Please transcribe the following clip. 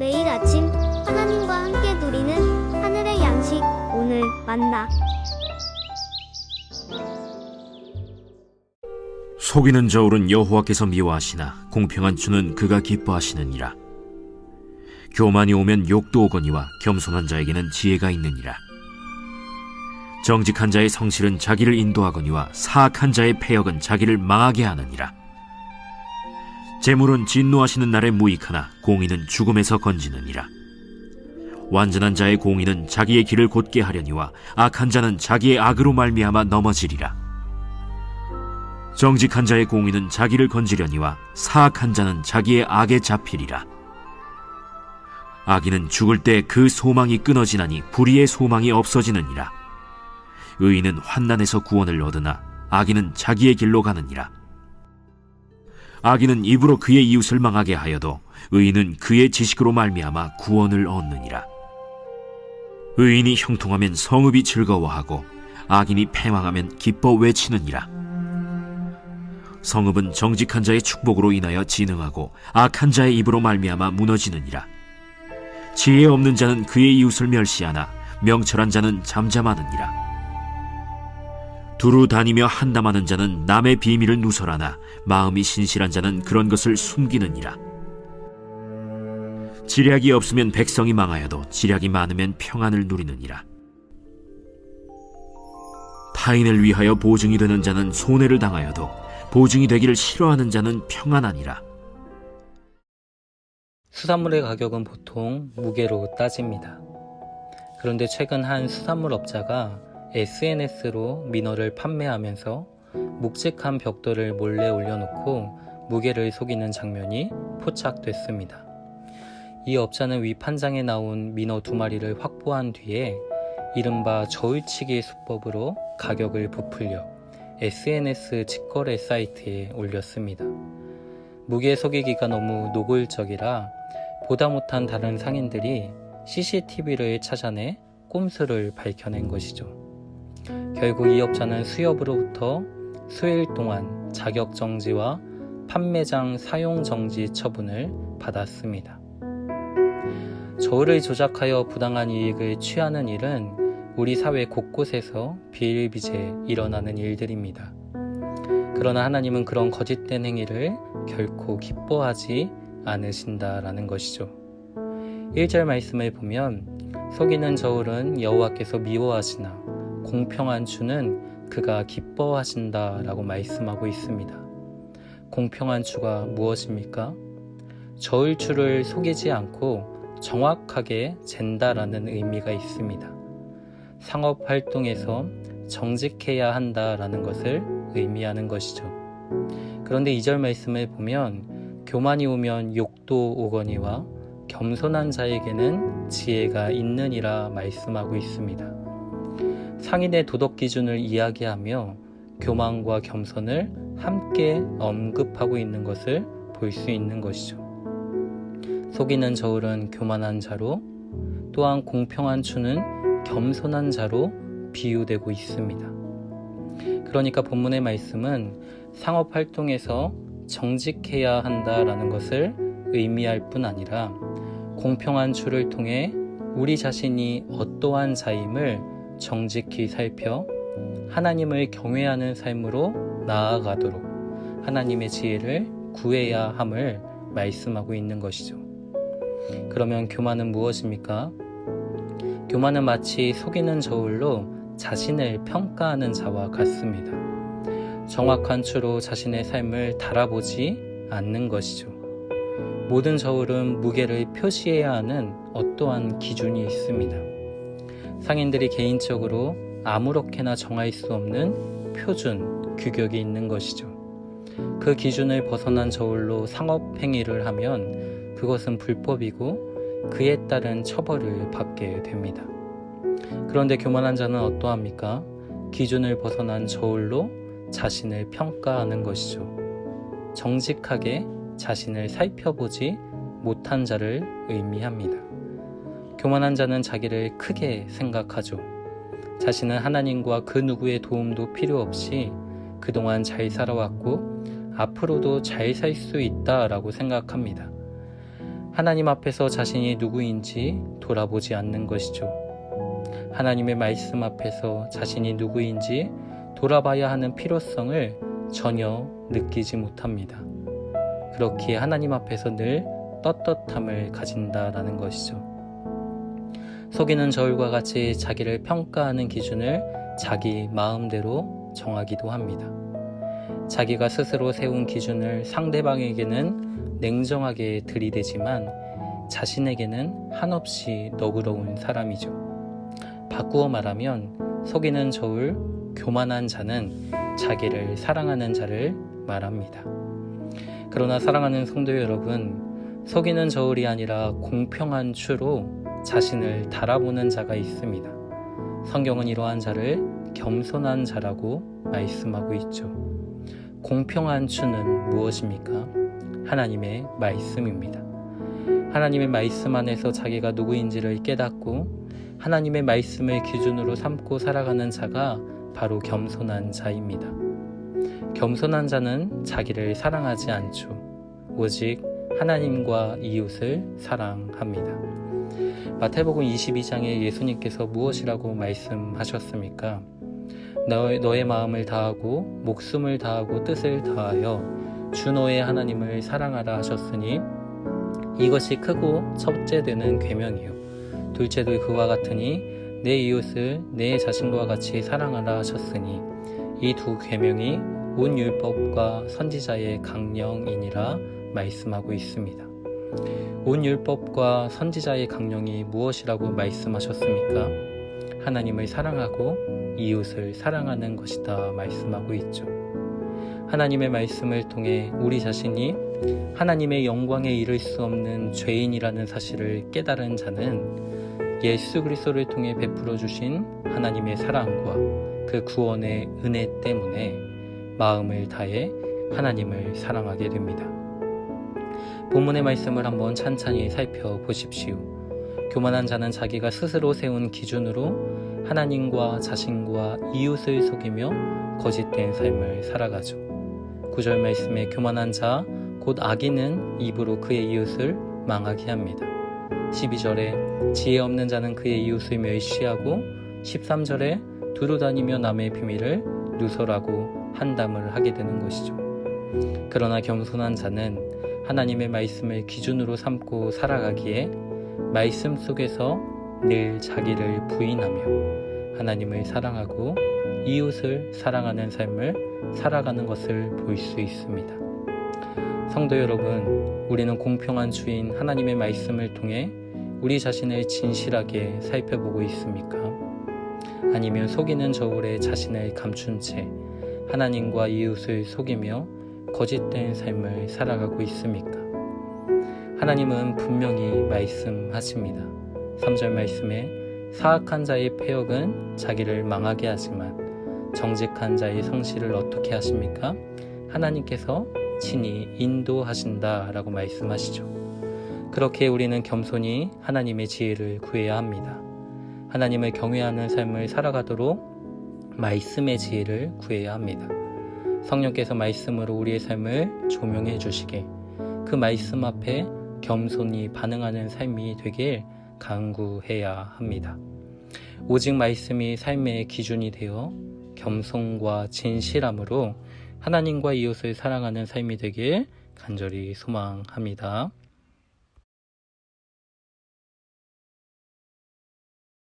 매일 아침 하나님과 함께 누리는 하늘의 양식 오늘 만나. 속이는 저울은 여호와께서 미워하시나 공평한 주는 그가 기뻐하시느니라. 교만이 오면 욕도 오거니와 겸손한 자에게는 지혜가 있느니라. 정직한 자의 성실은 자기를 인도하거니와 사악한 자의 패역은 자기를 망하게 하느니라. 재물은 진노하시는 날에 무익하나 공의는 죽음에서 건지느니라. 완전한 자의 공의는 자기의 길을 곧게 하려니와 악한 자는 자기의 악으로 말미암아 넘어지리라. 정직한 자의 공의는 자기를 건지려니와 사악한 자는 자기의 악에 잡히리라. 악인은 죽을 때 그 소망이 끊어지나니 불의의 소망이 없어지느니라. 의인은 환난에서 구원을 얻으나 악인은 자기의 길로 가느니라. 악인은 입으로 그의 이웃을 망하게 하여도 의인은 그의 지식으로 말미암아 구원을 얻느니라. 의인이 형통하면 성읍이 즐거워하고 악인이 패망하면 기뻐 외치느니라. 성읍은 정직한 자의 축복으로 인하여 진흥하고 악한 자의 입으로 말미암아 무너지느니라. 지혜 없는 자는 그의 이웃을 멸시하나 명철한 자는 잠잠하느니라. 두루 다니며 한담하는 자는 남의 비밀을 누설하나 마음이 신실한 자는 그런 것을 숨기느니라. 지략이 없으면 백성이 망하여도 지략이 많으면 평안을 누리느니라. 타인을 위하여 보증이 되는 자는 손해를 당하여도 보증이 되기를 싫어하는 자는 평안하니라. 수산물의 가격은 보통 무게로 따집니다. 그런데 최근 한 수산물 업자가 SNS로 민어를 판매하면서 묵직한 벽돌을 몰래 올려놓고 무게를 속이는 장면이 포착됐습니다. 이 업자는 위 판장에 나온 민어 2마리를 확보한 뒤에 이른바 저울치기 수법으로 가격을 부풀려 SNS 직거래 사이트에 올렸습니다. 무게 속이기가 너무 노골적이라 보다 못한 다른 상인들이 CCTV를 찾아내 꼼수를 밝혀낸 것이죠. 결국 이 업자는 수협으로부터 수일 동안 자격정지와 판매장 사용정지 처분을 받았습니다. 저울을 조작하여 부당한 이익을 취하는 일은 우리 사회 곳곳에서 비일비재 일어나는 일들입니다. 그러나 하나님은 그런 거짓된 행위를 결코 기뻐하지 않으신다라는 것이죠. 1절 말씀을 보면 속이는 저울은 여호와께서 미워하시나 공평한 주는 그가 기뻐하신다라고 말씀하고 있습니다. 공평한 주가 무엇입니까? 저울추를 속이지 않고 정확하게 잰다라는 의미가 있습니다. 상업 활동에서 정직해야 한다라는 것을 의미하는 것이죠. 그런데 2절 말씀을 보면 교만이 오면 욕도 오거니와 겸손한 자에게는 지혜가 있느니라 말씀하고 있습니다. 상인의 도덕 기준을 이야기하며 교만과 겸손을 함께 언급하고 있는 것을 볼 수 있는 것이죠. 속이는 저울은 교만한 자로, 또한 공평한 주는 겸손한 자로 비유되고 있습니다. 그러니까 본문의 말씀은 상업 활동에서 정직해야 한다라는 것을 의미할 뿐 아니라 공평한 주를 통해 우리 자신이 어떠한 자임을 정직히 살펴 하나님을 경외하는 삶으로 나아가도록 하나님의 지혜를 구해야 함을 말씀하고 있는 것이죠. 그러면 교만은 무엇입니까? 교만은 마치 속이는 저울로 자신을 평가하는 자와 같습니다. 정확한 추로 자신의 삶을 달아보지 않는 것이죠. 모든 저울은 무게를 표시해야 하는 어떠한 기준이 있습니다. 상인들이 개인적으로 아무렇게나 정할 수 없는 표준, 규격이 있는 것이죠. 그 기준을 벗어난 저울로 상업 행위를 하면 그것은 불법이고 그에 따른 처벌을 받게 됩니다. 그런데 교만한 자는 어떠합니까? 기준을 벗어난 저울로 자신을 평가하는 것이죠. 정직하게 자신을 살펴보지 못한 자를 의미합니다. 교만한 자는 자기를 크게 생각하죠. 자신은 하나님과 그 누구의 도움도 필요 없이 그동안 잘 살아왔고 앞으로도 잘 살 수 있다라고 생각합니다. 하나님 앞에서 자신이 누구인지 돌아보지 않는 것이죠. 하나님의 말씀 앞에서 자신이 누구인지 돌아봐야 하는 필요성을 전혀 느끼지 못합니다. 그렇기에 하나님 앞에서 늘 떳떳함을 가진다라는 것이죠. 속이는 저울과 같이 자기를 평가하는 기준을 자기 마음대로 정하기도 합니다. 자기가 스스로 세운 기준을 상대방에게는 냉정하게 들이대지만 자신에게는 한없이 너그러운 사람이죠. 바꾸어 말하면 속이는 저울, 교만한 자는 자기를 사랑하는 자를 말합니다. 그러나 사랑하는 성도 여러분, 속이는 저울이 아니라 공평한 추로 자신을 달아보는 자가 있습니다. 성경은 이러한 자를 겸손한 자라고 말씀하고 있죠. 공평한 추는 무엇입니까? 하나님의 말씀입니다. 하나님의 말씀 안에서 자기가 누구인지를 깨닫고 하나님의 말씀을 기준으로 삼고 살아가는 자가 바로 겸손한 자입니다. 겸손한 자는 자기를 사랑하지 않죠. 오직 하나님과 이웃을 사랑합니다. 마태복음 22장에 예수님께서 무엇이라고 말씀하셨습니까? 너의 마음을 다하고 목숨을 다하고 뜻을 다하여 주 너의 하나님을 사랑하라 하셨으니 이것이 크고 첫째 되는 계명이요 둘째도 그와 같으니 내 이웃을 내 자신과 같이 사랑하라 하셨으니 이 두 계명이 온 율법과 선지자의 강령이니라 말씀하고 있습니다. 온 율법과 선지자의 강령이 무엇이라고 말씀하셨습니까? 하나님을 사랑하고 이웃을 사랑하는 것이다 말씀하고 있죠. 하나님의 말씀을 통해 우리 자신이 하나님의 영광에 이를 수 없는 죄인이라는 사실을 깨달은 자는 예수 그리스도를 통해 베풀어 주신 하나님의 사랑과 그 구원의 은혜 때문에 마음을 다해 하나님을 사랑하게 됩니다. 본문의 말씀을 한번 찬찬히 살펴보십시오. 교만한 자는 자기가 스스로 세운 기준으로 하나님과 자신과 이웃을 속이며 거짓된 삶을 살아가죠. 9절 말씀에 교만한 자 곧 악인은 입으로 그의 이웃을 망하게 합니다. 12절에 지혜 없는 자는 그의 이웃을 멸시하고 13절에 두루다니며 남의 비밀을 누설하고 한담을 하게 되는 것이죠. 그러나 겸손한 자는 하나님의 말씀을 기준으로 삼고 살아가기에 말씀 속에서 늘 자기를 부인하며 하나님을 사랑하고 이웃을 사랑하는 삶을 살아가는 것을 볼 수 있습니다. 성도 여러분, 우리는 공평한 주인 하나님의 말씀을 통해 우리 자신을 진실하게 살펴보고 있습니까? 아니면 속이는 저울에 자신을 감춘 채 하나님과 이웃을 속이며 거짓된 삶을 살아가고 있습니까? 하나님은 분명히 말씀하십니다. 3절 말씀에 사악한 자의 패역은 자기를 망하게 하지만 정직한 자의 성실을 어떻게 하십니까? 하나님께서 친히 인도하신다 라고 말씀하시죠. 그렇게 우리는 겸손히 하나님의 지혜를 구해야 합니다. 하나님을 경외하는 삶을 살아가도록 말씀의 지혜를 구해야 합니다. 성령께서 말씀으로 우리의 삶을 조명해 주시게 그 말씀 앞에 겸손히 반응하는 삶이 되길 간구해야 합니다. 오직 말씀이 삶의 기준이 되어 겸손과 진실함으로 하나님과 이웃을 사랑하는 삶이 되길 간절히 소망합니다.